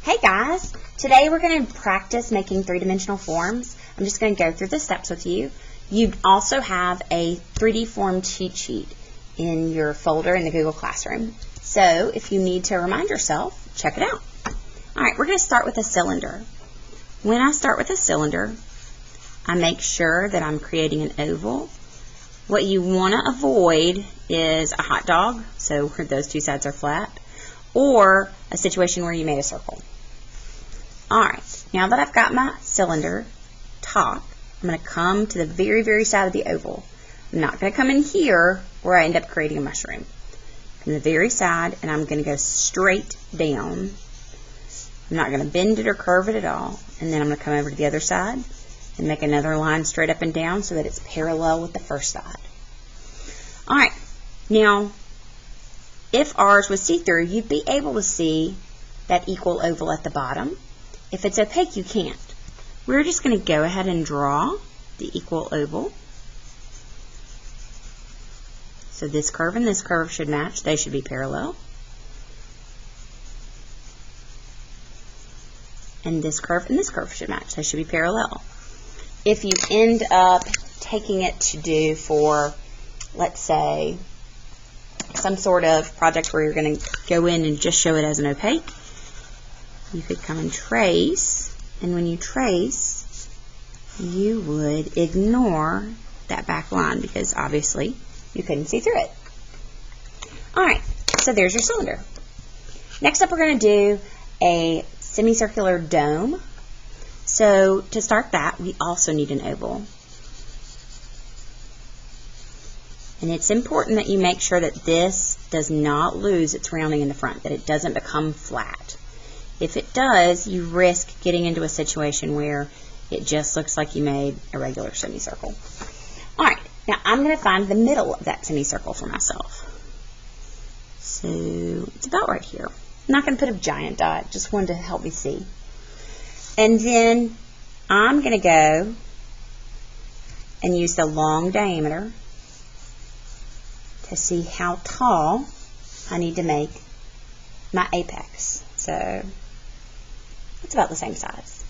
Hey guys, today we're going to practice making three-dimensional forms. I'm just going to go through the steps with you. You also have a 3D form cheat sheet in your folder in the Google Classroom. So if you need to remind yourself, check it out. Alright, we're going to start with a cylinder. When I start with a cylinder, I make sure that I'm creating an oval. What you want to avoid is a hot dog, so where those two sides are flat, or a situation where you made a circle. Alright, now that I've got my cylinder top, I'm going to come to the very, very side of the oval. I'm not going to come in here where I end up creating a mushroom. Come to the very side, and I'm going to go straight down. I'm not going to bend it or curve it at all. And then I'm going to come over to the other side and make another line straight up and down so that it's parallel with the first side. Alright, now if ours was see-through, you'd be able to see that equal oval at the bottom. If it's opaque, you can't. We're just going to go ahead and draw the equal oval. So this curve and this curve should match. They should be parallel. And this curve should match. They should be parallel. If you end up taking it to do for, let's say, some sort of project where you're going to go in and just show it as an opaque, you could come and trace, and when you trace, you would ignore that back line because obviously you couldn't see through it. Alright, so there's your cylinder. Next up we're going to do a semicircular dome. So to start that, we also need an oval. And it's important that you make sure that this does not lose its rounding in the front, that it doesn't become flat. If it does, you risk getting into a situation where it just looks like you made a regular semicircle. Alright, now I'm going to find the middle of that semicircle for myself. So it's about right here. I'm not going to put a giant dot, just wanted to help me see. And then I'm going to go and use the long diameter to see how tall I need to make my apex. So it's about the same size.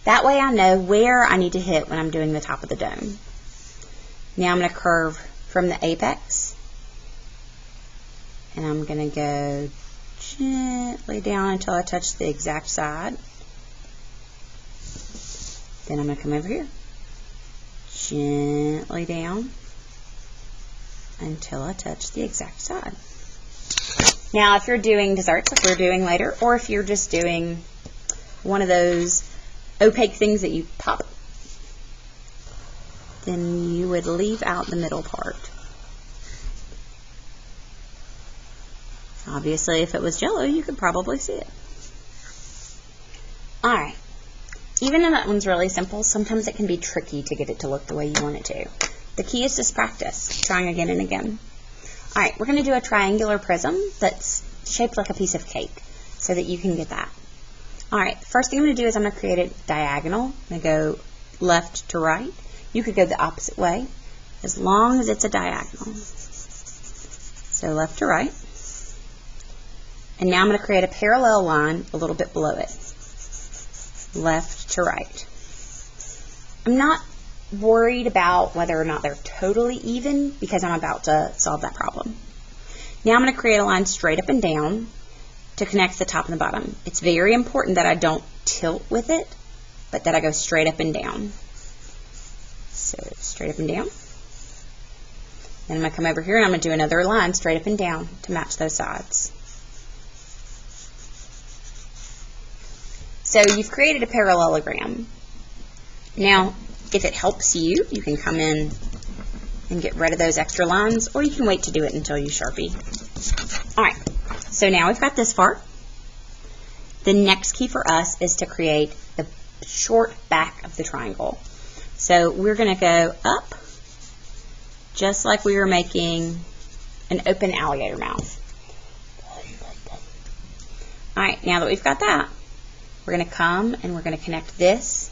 That way I know where I need to hit when I'm doing the top of the dome. Now I'm going to curve from the apex, and I'm going to go gently down until I touch the exact side. Then I'm going to come over here, gently down until I touch the exact side. Now if you're doing desserts like we're doing later, or if you're just doing one of those opaque things that you pop, then you would leave out the middle part. Obviously if it was Jello, you could probably see it. Alright, even though that one's really simple, sometimes it can be tricky to get it to look the way you want it to. The key is just practice, trying again and again. Alright, we're going to do a triangular prism that's shaped like a piece of cake so that you can get that. Alright, first thing I'm going to do is I'm going to create a diagonal. I'm going to go left to right. You could go the opposite way as long as it's a diagonal. So left to right. And now I'm going to create a parallel line a little bit below it. Left to right. I'm not worried about whether or not they're totally even because I'm about to solve that problem. Now I'm going to create a line straight up and down to connect the top and the bottom. It's very important that I don't tilt with it, but that I go straight up and down. So straight up and down. Then I'm going to come over here and I'm going to do another line straight up and down to match those sides. So you've created a parallelogram. Now, if it helps you, you can come in and get rid of those extra lines, or you can wait to do it until you Sharpie. Alright, so now we've got this part. The next key for us is to create the short back of the triangle. So we're going to go up, just like we were making an open alligator mouth. Alright, now that we've got that, we're going to come and we're going to connect this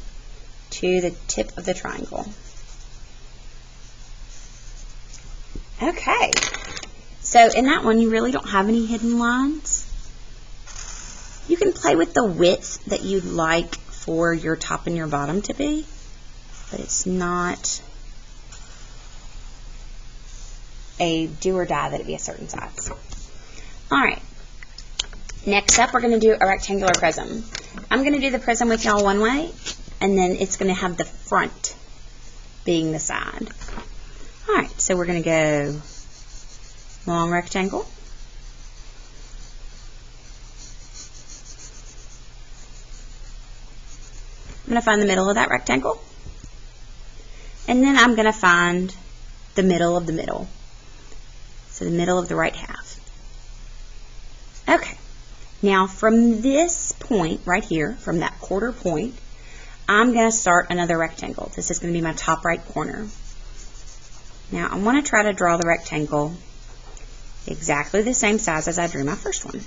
to the tip of the triangle. Okay, so in that one you really don't have any hidden lines. You can play with the width that you'd like for your top and your bottom to be, but it's not a do or die that it be a certain size. Alright, next up we're going to do a rectangular prism. I'm going to do the prism with y'all one way, and then it's going to have the front being the side. Alright, so we're going to go long rectangle. I'm going to find the middle of that rectangle, and then I'm going to find the middle of the middle, so the middle of the right half. Okay, now from this point right here, from that quarter point, I'm going to start another rectangle. This is going to be my top right corner. Now I want to try to draw the rectangle exactly the same size as I drew my first one,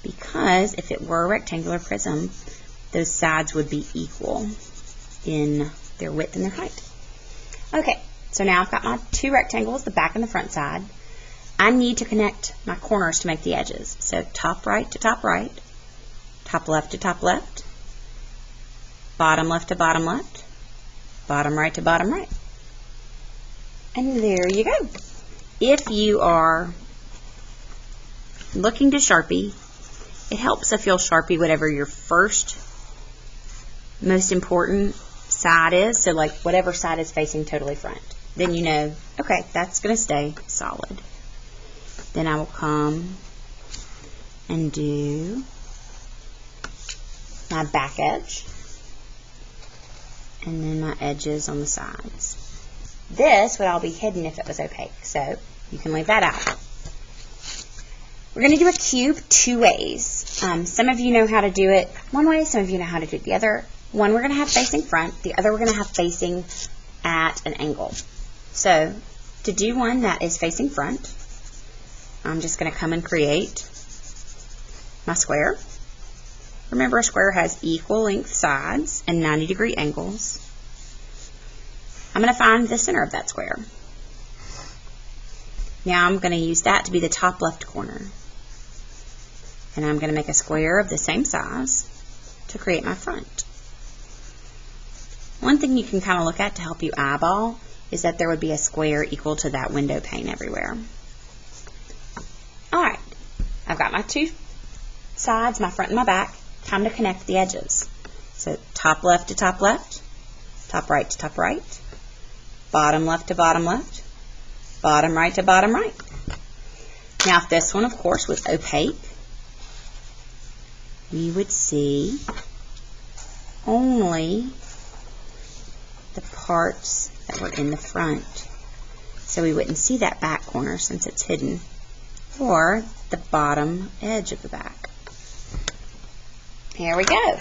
because if it were a rectangular prism, those sides would be equal in their width and their height. Okay, so now I've got my two rectangles, the back and the front side. I need to connect my corners to make the edges. So top right to top right, top left to top left, bottom left to bottom left, bottom right to bottom right. And there you go. If you are looking to Sharpie, it helps if you'll Sharpie whatever your first most important side is. So like whatever side is facing totally front. Then you know, okay, that's going to stay solid. Then I will come and do my back edge, and then my edges on the sides. This would all be hidden if it was opaque, so you can leave that out. We're going to do a cube two ways. Some of you know how to do it one way, some of you know how to do it the other. One we're going to have facing front, the other we're going to have facing at an angle. So to do one that is facing front, I'm just going to come and create my square. Remember, a square has equal length sides and 90-degree angles. I'm going to find the center of that square. Now I'm going to use that to be the top left corner. And I'm going to make a square of the same size to create my front. One thing you can kind of look at to help you eyeball is that there would be a square equal to that window pane everywhere. Alright, I've got my two sides, my front and my back. Time to connect the edges. So top left to top left, top right to top right, bottom left to bottom left, bottom right to bottom right. Now if this one, of course, was opaque, we would see only the parts that were in the front. So we wouldn't see that back corner since it's hidden, or the bottom edge of the back. Here we go.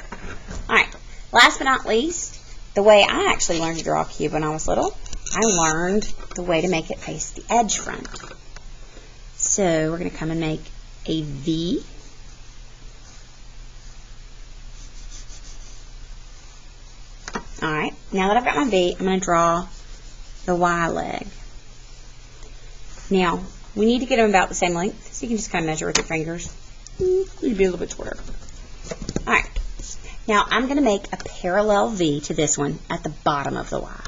Alright, last but not least, the way I actually learned to draw a cube when I was little, I learned the way to make it face the edge front. So we're going to come and make a V. Alright, now that I've got my V, I'm going to draw the Y leg. Now, we need to get them about the same length, so you can just kind of measure with your fingers. Need to be a little bit shorter. Alright, now I'm going to make a parallel V to this one at the bottom of the Y.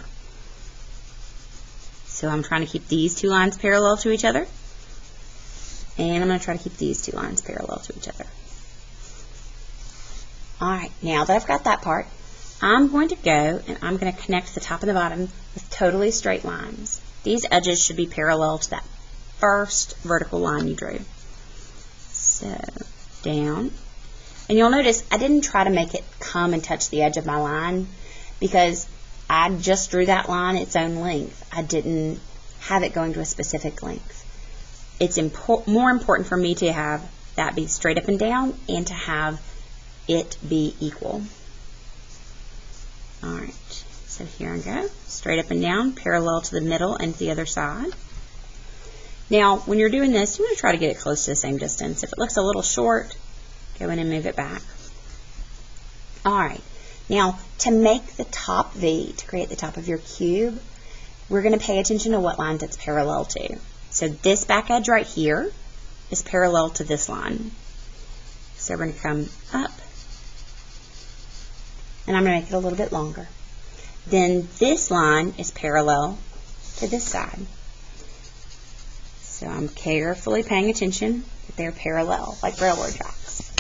So I'm trying to keep these two lines parallel to each other, and I'm going to try to keep these two lines parallel to each other. Alright, now that I've got that part, I'm going to go and I'm going to connect the top and the bottom with totally straight lines. These edges should be parallel to that first vertical line you drew. So, down. And you'll notice I didn't try to make it come and touch the edge of my line because I just drew that line its own length. I didn't have it going to a specific length. It's more important for me to have that be straight up and down and to have it be equal. Alright, so here I go. Straight up and down, parallel to the middle and to the other side. Now, when you're doing this, you want to try to get it close to the same distance. If it looks a little short, go in and move it back. Alright, now to make the top V, to create the top of your cube, we're going to pay attention to what lines it's parallel to. So this back edge right here is parallel to this line. So we're going to come up, and I'm going to make it a little bit longer. Then this line is parallel to this side. So I'm carefully paying attention that they're parallel, like railroad tracks.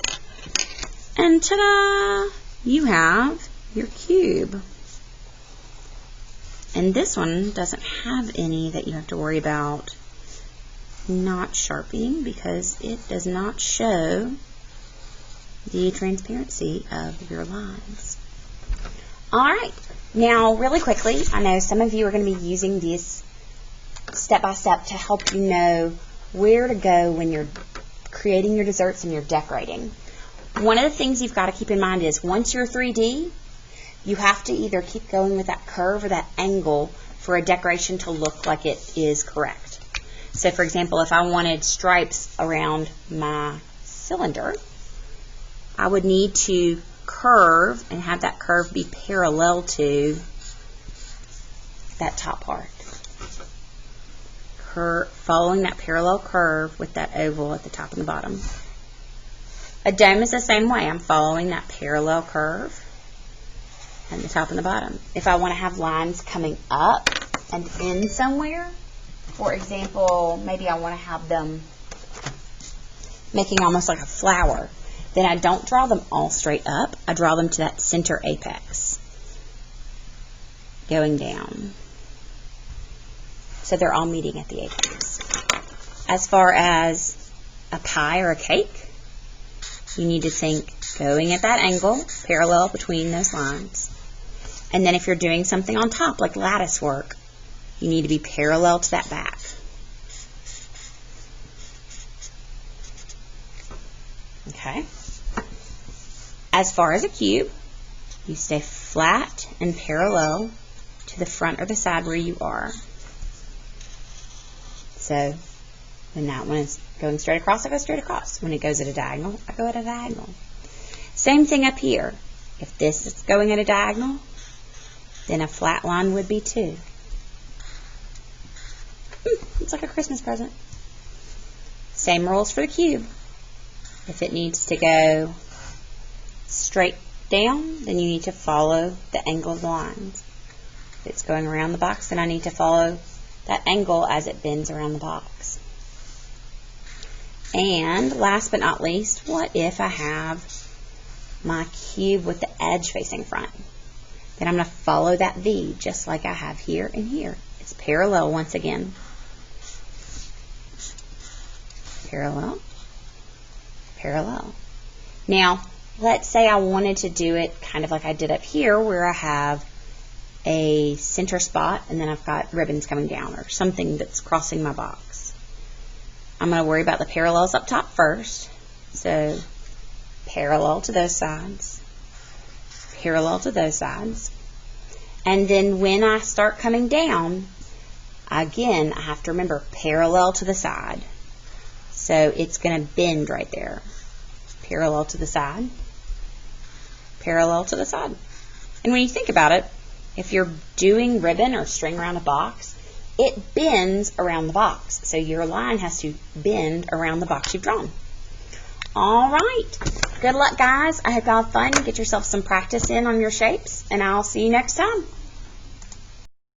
And ta-da! You have your cube. And this one doesn't have any that you have to worry about not sharpening because it does not show the transparency of your lines. Alright, now really quickly, I know some of you are going to be using this step by step to help you know where to go when you're creating your desserts and you're decorating. One of the things you've got to keep in mind is once you're 3D, you have to either keep going with that curve or that angle for a decoration to look like it is correct. So for example, if I wanted stripes around my cylinder, I would need to curve and have that curve be parallel to that top part. Following that parallel curve with that oval at the top and the bottom. A dome is the same way. I'm following that parallel curve at the top and the bottom. If I want to have lines coming up and in somewhere, for example, maybe I want to have them making almost like a flower, then I don't draw them all straight up. I draw them to that center apex, going down. So they're all meeting at the apex. As far as a pie or a cake, you need to think going at that angle, parallel between those lines. And then if you're doing something on top, like lattice work, you need to be parallel to that back. Okay. As far as a cube, you stay flat and parallel to the front or the side where you are. So when that one is going straight across, I go straight across. When it goes at a diagonal, I go at a diagonal. Same thing up here. If this is going at a diagonal, then a flat line would be too. It's like a Christmas present. Same rules for the cube. If it needs to go straight down, then you need to follow the angle of the lines. If it's going around the box, then I need to follow that angle as it bends around the box. And last but not least, what if I have my cube with the edge facing front? Then I'm going to follow that V just like I have here and here. It's parallel once again. Parallel, parallel. Now, let's say I wanted to do it kind of like I did up here where I have a center spot and then I've got ribbons coming down or something that's crossing my box. I'm going to worry about the parallels up top first. So parallel to those sides, parallel to those sides. And then when I start coming down, again, I have to remember parallel to the side. So it's going to bend right there. Parallel to the side, parallel to the side. And when you think about it, if you're doing ribbon or string around a box, it bends around the box. So your line has to bend around the box you've drawn. All right. Good luck, guys. I hope y'all have fun. Get yourself some practice in on your shapes, and I'll see you next time.